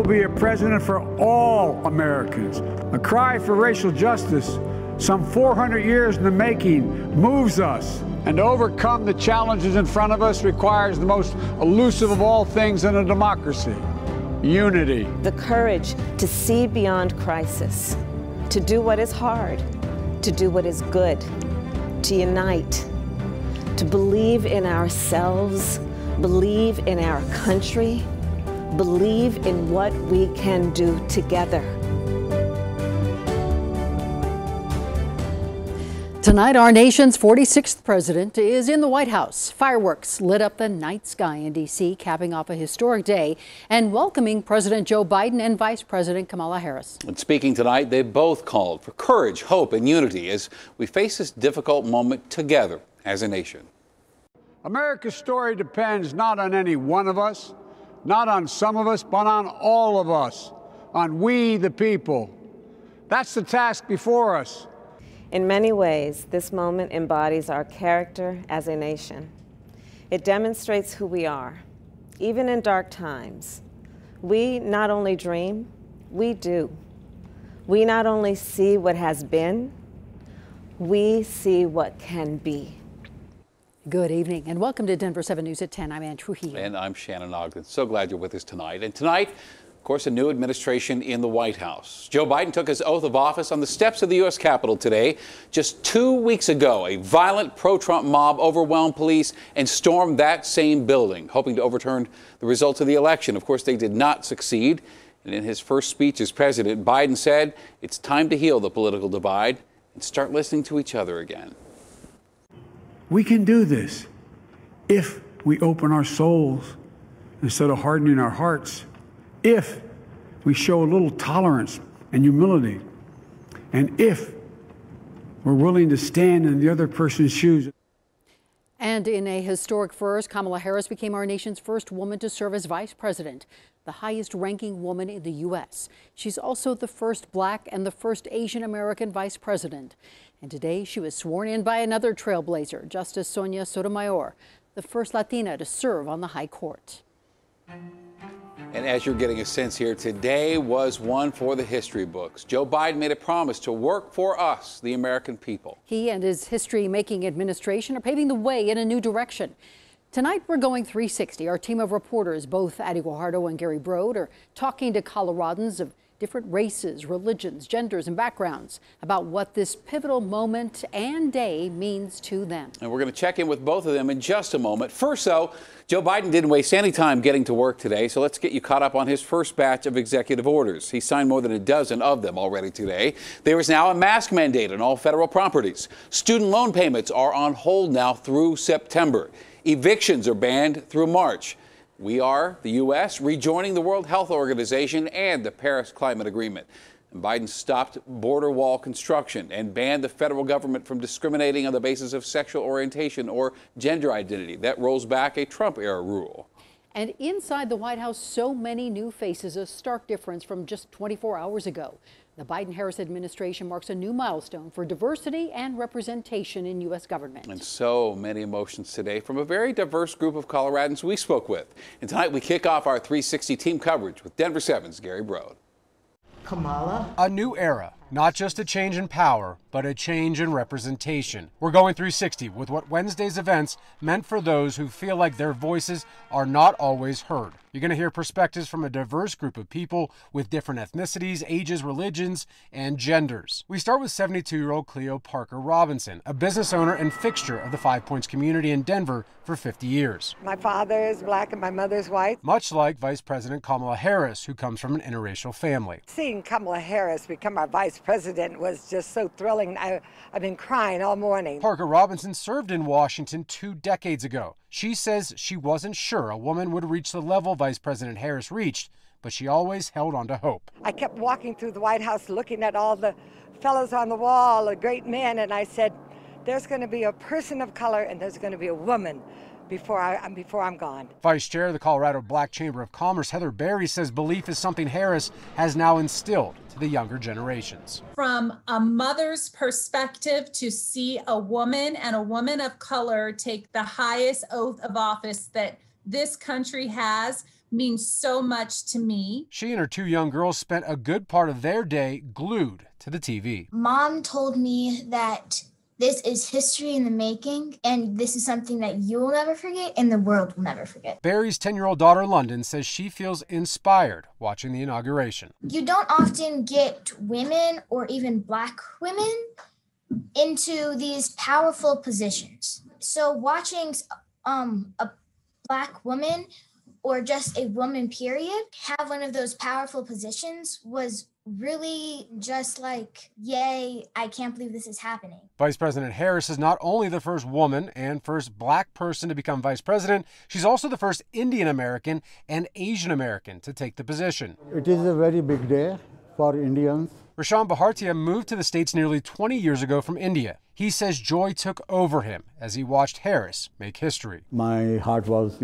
will be a president for all Americans. A cry for racial justice, some 400 years in the making, moves us. And to overcome the challenges in front of us requires the most elusive of all things in a democracy: unity. The courage to see beyond crisis, to do what is hard, to do what is good, to unite, to believe in ourselves, believe in our country, believe in what we can do together. Tonight, our nation's 46th president is in the White House. Fireworks lit up the night sky in D.C., capping off a historic day and welcoming President Joe Biden and Vice President Kamala Harris. And speaking tonight, they both called for courage, hope, and unity as we face this difficult moment together as a nation. America's story depends not on any one of us, not on some of us, but on all of us, on we the people. That's the task before us. In many ways, this moment embodies our character as a nation. It demonstrates who we are, even in dark times. We not only dream, we do. We not only see what has been, we see what can be. Good evening and welcome to Denver7 News at 10. I'm Ann Trujillo. And I'm Shannon Ogden. So glad you're with us tonight. And tonight, of course, a new administration in the White House. Joe Biden took his oath of office on the steps of the U.S. Capitol today. Just 2 weeks ago, a violent pro-Trump mob overwhelmed police and stormed that same building, hoping to overturn the results of the election. Of course, they did not succeed. And in his first speech as president, Biden said it's time to heal the political divide and start listening to each other again. We can do this if we open our souls instead of hardening our hearts, if we show a little tolerance and humility, and if we're willing to stand in the other person's shoes. And in a historic first, Kamala Harris became our nation's first woman to serve as vice president, the highest-ranking woman in the U.S. She's also the first black and the first Asian American vice president. And today she was sworn in by another trailblazer, Justice Sonia Sotomayor, the first Latina to serve on the high court. And as you're getting a sense here, today was one for the history books. Joe Biden made a promise to work for us, the American people. He and his history-making administration are paving the way in a new direction. Tonight, we're going 360. Our team of reporters, both Addie Guajardo and Gary Brode, are talking to Coloradans of different races, religions, genders, and backgrounds about what this pivotal moment and day means to them. And we're going to check in with both of them in just a moment. First, though, Joe Biden didn't waste any time getting to work today, so let's get you caught up on his first batch of executive orders. He signed more than a dozen of them already today. There is now a mask mandate on all federal properties. Student loan payments are on hold now through September. Evictions are banned through March. We are, the U.S., rejoining the World Health Organization and the Paris Climate Agreement. And Biden stopped border wall construction and banned the federal government from discriminating on the basis of sexual orientation or gender identity. That rolls back a Trump-era rule. And inside the White House, so many new faces, a stark difference from just 24 hours ago. The Biden-Harris administration marks a new milestone for diversity and representation in U.S. government. And so many emotions today from a very diverse group of Coloradans we spoke with. And tonight we kick off our 360 team coverage with Denver7's Gary Brode. Kamala. A new era, not just a change in power, but a change in representation. We're going 360 with what Wednesday's events meant for those who feel like their voices are not always heard. You're going to hear perspectives from a diverse group of people with different ethnicities, ages, religions, and genders. We start with 72-year-old CLEO Parker Robinson, a business owner and fixture of the Five Points community in Denver for 50 years. My father is black and my mother's white. Much like Vice President Kamala Harris, who comes from an interracial family. Seeing Kamala Harris become our vice president was just so thrilling. I've been crying all morning. Parker Robinson served in Washington 2 decades ago. She says she wasn't sure a woman would reach the level Vice President Harris reached, but she always held on to hope. I kept walking through the White House looking at all the fellows on the wall, the great men, and I said, there's going to be a person of color and there's going to be a woman before I'm gone. Vice Chair of the Colorado Black Chamber of Commerce, Heather Berry, says belief is something Harris has now instilled to the younger generations. From a mother's perspective, to see a woman and a woman of color take the highest oath of office that this country has means so much to me. She and her 2 young girls spent a good part of their day glued to the TV. Mom told me that this is history in the making, and this is something that you will never forget and the world will never forget. Barry's 10-year-old daughter, London, says she feels inspired watching the inauguration. You don't often get women or even Black women into these powerful positions. So watching a Black woman or just a woman period have one of those powerful positions was really just like, yay, I can't believe this is happening. Vice President Harris is not only the first woman and first Black person to become vice president, she's also the first Indian American and Asian American to take the position. It is a very big day for Indians. Rashan Bhartia moved to the States nearly 20 years ago from India. He says joy took over him as he watched Harris make history. My heart was,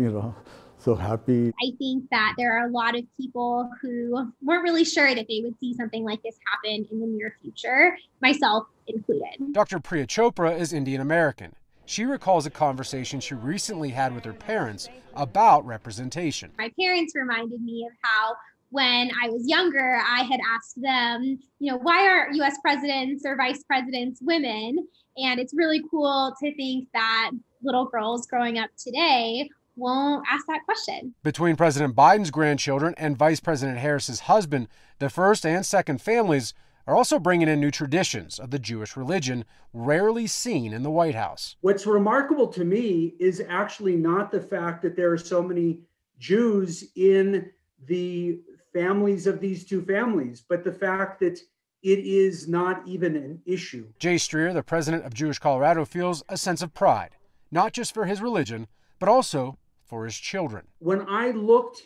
so happy. I think that there are a lot of people who weren't really sure that they would see something like this happen in the near future, myself included. Dr. PRIYA Chopra is Indian American. She recalls a conversation she recently had with her parents about representation. My parents reminded me of how when I was younger, I had asked them, why are U.S. presidents or vice presidents women? And it's really cool to think that little girls growing up today won't ask that question. Between President Biden's grandchildren and Vice President Harris's husband, the first and second families are also bringing in new traditions of the Jewish religion rarely seen in the White House. What's remarkable to me is actually not the fact that there are so many Jews in the families of these two families, but the fact that it is not even an issue. Jay Streer, the president of Jewish Colorado, feels a sense of pride, not just for his religion, but also for his children. When I looked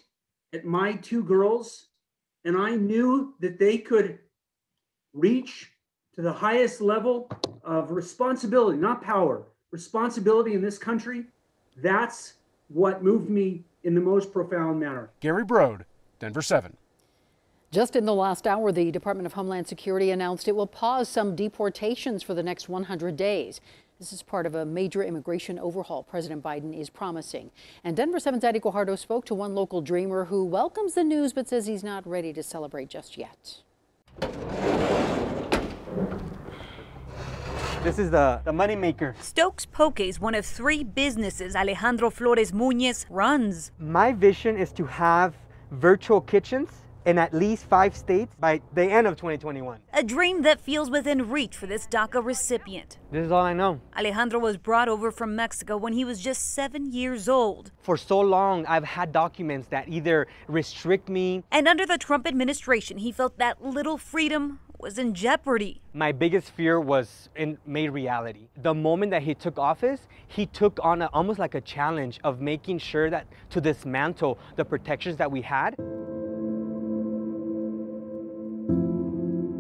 at my 2 girls and I knew that they could reach to the highest level of responsibility, not power, responsibility in this country, that's what moved me in the most profound manner. Gary Brode, Denver7. Just in the last hour, the Department of Homeland Security announced it will pause some deportations for the next 100 days. This is part of a major immigration overhaul President Biden is promising. And Denver7's Eddie Guajardo spoke to one local dreamer who welcomes the news but says he's not ready to celebrate just yet. This is the moneymaker. Stokes Poke is one of 3 businesses Alejandro Flores Muñez runs. My vision is to have virtual kitchens in at least 5 states by the end of 2021. A dream that feels within reach for this DACA recipient. This is all I know. Alejandro was brought over from Mexico when he was just 7 years old. For so long, I've had documents that either restrict me. And under the Trump administration, he felt that little freedom was in jeopardy. My biggest fear was made reality. The moment that he took office, he took on almost like a challenge of making sure that to dismantle the protections that we had.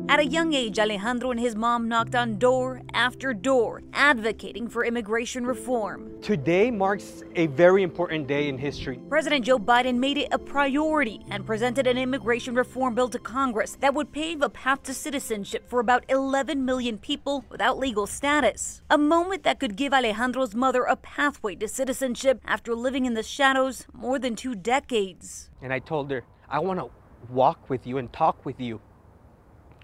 At a young age, Alejandro and his mom knocked on door after door, advocating for immigration reform. Today marks a very important day in history. President Joe Biden made it a priority and presented an immigration reform bill to Congress that would pave a path to citizenship for about 11 million people without legal status. A moment that could give Alejandro's mother a pathway to citizenship after living in the shadows more than 2 decades. And I told her, I want to walk with you and talk with you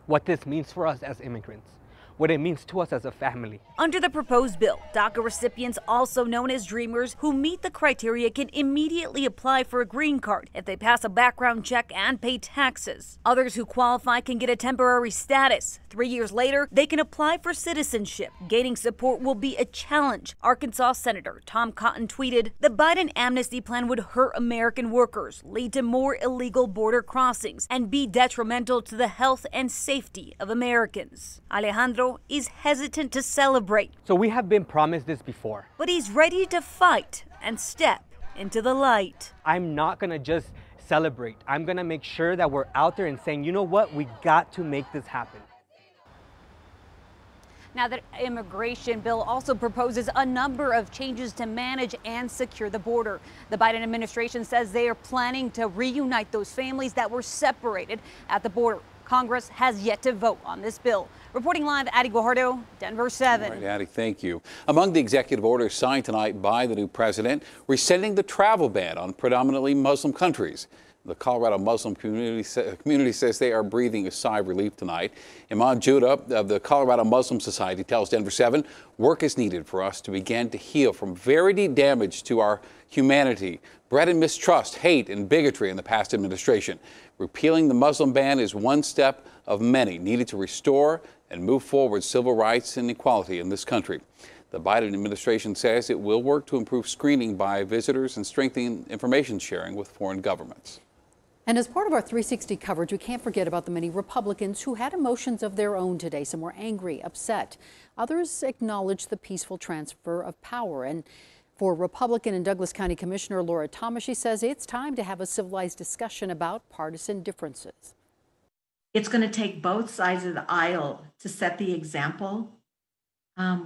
what this means for us as immigrants, what it means to us as a family. Under the proposed bill, DACA recipients, also known as Dreamers, who meet the criteria can immediately apply for a green card if they pass a background check and pay taxes. Others who qualify can get a temporary status. 3 years later, they can apply for citizenship. Gaining support will be a challenge. Arkansas Senator Tom Cotton tweeted, "The Biden amnesty plan would hurt American workers, lead to more illegal border crossings, and be detrimental to the health and safety of Americans." Alejandro is hesitant to celebrate. So we have been promised this before. But he's ready to fight and step into the light. I'm not going to just celebrate. I'm going to make sure that we're out there and saying, you know what, we got to make this happen. Now, the immigration bill also proposes a number of changes to manage and secure the border. The Biden administration says they are planning to reunite those families that were separated at the border. Congress has yet to vote on this bill. Reporting live, Addie Guajardo, Denver 7. All right, Addie, thank you. Among the executive orders signed tonight by the new president, rescinding the travel ban on predominantly Muslim countries. The Colorado Muslim community says they are breathing a sigh of relief tonight. Imam Judah of the Colorado Muslim Society tells Denver7, work is needed for us to begin to heal from very deep damage to our humanity, bred in mistrust, hate, and bigotry in the past administration. Repealing the Muslim ban is one step of many needed to restore and move forward civil rights and equality in this country. The Biden administration says it will work to improve screening by visitors and strengthen information sharing with foreign governments. And as part of our 360 coverage, we can't forget about the many Republicans who had emotions of their own today. Some were angry, upset. Others acknowledged the peaceful transfer of power. And for Republican and Douglas County Commissioner Laura Thomas, she says it's time to have a civilized discussion about partisan differences. It's going to take both sides of the aisle to set the example.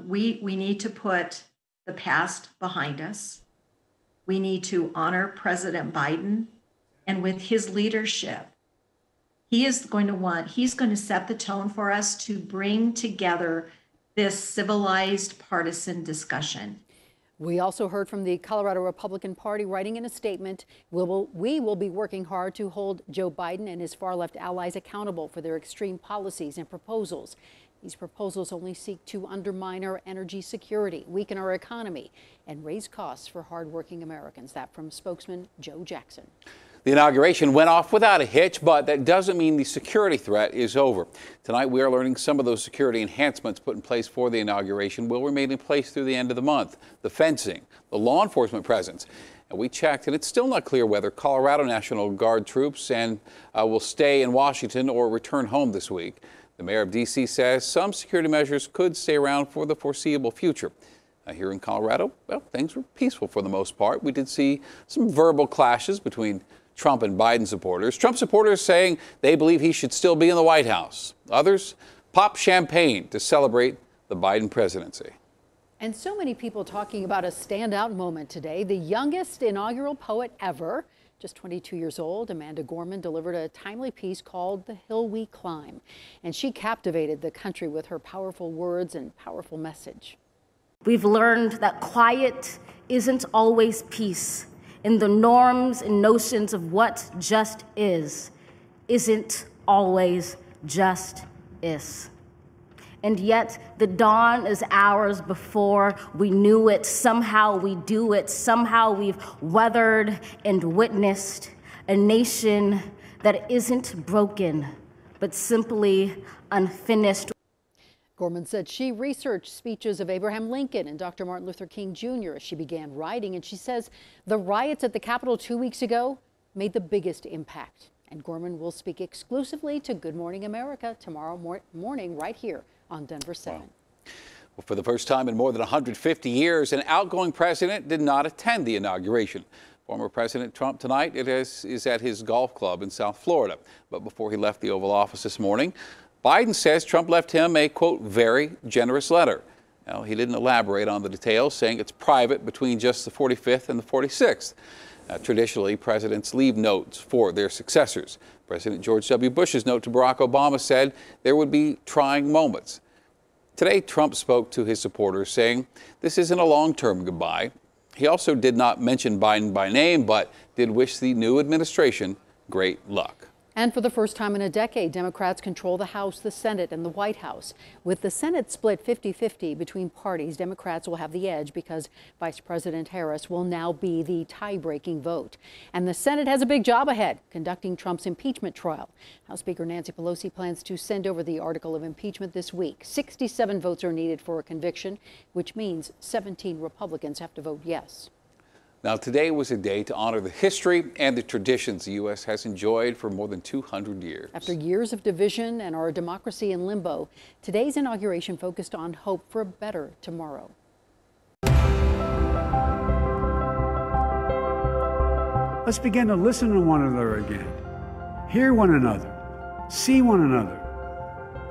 We need to put the past behind us. We need to honor President Biden. And with his leadership, he's going to set the tone for us to bring together this civilized partisan discussion. We also heard from the Colorado Republican Party writing in a statement, we will be working hard to hold Joe Biden and his far-left allies accountable for their extreme policies and proposals. These proposals only seek to undermine our energy security, weaken our economy, and raise costs for hardworking Americans. That from spokesman Joe Jackson. The inauguration went off without a hitch, but that doesn't mean the security threat is over. Tonight, we are learning some of those security enhancements put in place for the inauguration will remain in place through the end of the month. The fencing, the law enforcement presence. And we checked, and it's still not clear whether Colorado National Guard troops will stay in Washington or return home this week. The mayor of D.C. says some security measures could stay around for the foreseeable future. Here in Colorado, well, things were peaceful for the most part. We did see some verbal clashes between Trump and Biden supporters. Trump supporters saying they believe he should still be in the White House. Others pop champagne to celebrate the Biden presidency. And so many people talking about a standout moment today. The youngest inaugural poet ever, just 22 years old, Amanda Gorman, delivered a timely piece called The Hill We Climb. And she captivated the country with her powerful words and powerful message. We've learned that quiet isn't always peace. And the norms and notions of what just isn't always just is. And yet the dawn is hours before we knew it. Somehow we do it. Somehow we've weathered and witnessed a nation that isn't broken, but simply unfinished. Gorman said she researched speeches of Abraham Lincoln and Dr. Martin Luther King Jr. as she began writing, and she says the riots at the Capitol 2 weeks ago made the biggest impact. And Gorman will speak exclusively to Good Morning America tomorrow morning right here on Denver7. Wow. Well, for the first time in more than 150 years, an outgoing president did not attend the inauguration. Former President Trump tonight is at his golf club in South Florida. But before he left the Oval Office this morning, Biden says Trump left him a, quote, very generous letter. Now, he didn't elaborate on the details, saying it's private between just the 45th and the 46th. Traditionally, presidents leave notes for their successors. President George W. Bush's note to Barack Obama said there would be trying moments. Today, Trump spoke to his supporters, saying this isn't a long-term goodbye. He also did not mention Biden by name, but did wish the new administration great luck. And for the first time in a decade, Democrats control the House, the Senate, and the White House. With the Senate split 50-50 between parties, Democrats will have the edge because Vice President Harris will now be the tie-breaking vote. And the Senate has a big job ahead, conducting Trump's impeachment trial. House Speaker Nancy Pelosi plans to send over the article of impeachment this week. 67 votes are needed for a conviction, which means 17 Republicans have to vote yes. Now, today was a day to honor the history and the traditions the U.S. has enjoyed for more than 200 years. After years of division and our democracy in limbo, today's inauguration focused on hope for a better tomorrow. Let's begin to listen to one another again, hear one another, see one another,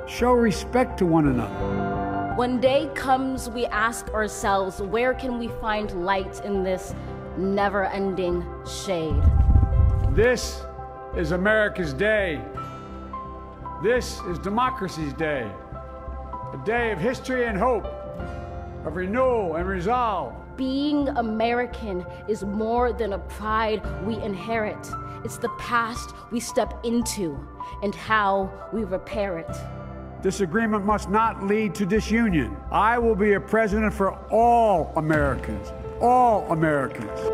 show respect to one another. When day comes, we ask ourselves, where can we find light in this never-ending shade? This is America's day. This is Democracy's Day, a day of history and hope, of renewal and resolve. Being American is more than a pride we inherit. It's the past we step into and how we repair it. This agreement must not lead to disunion. I will be a president for all Americans. All Americans.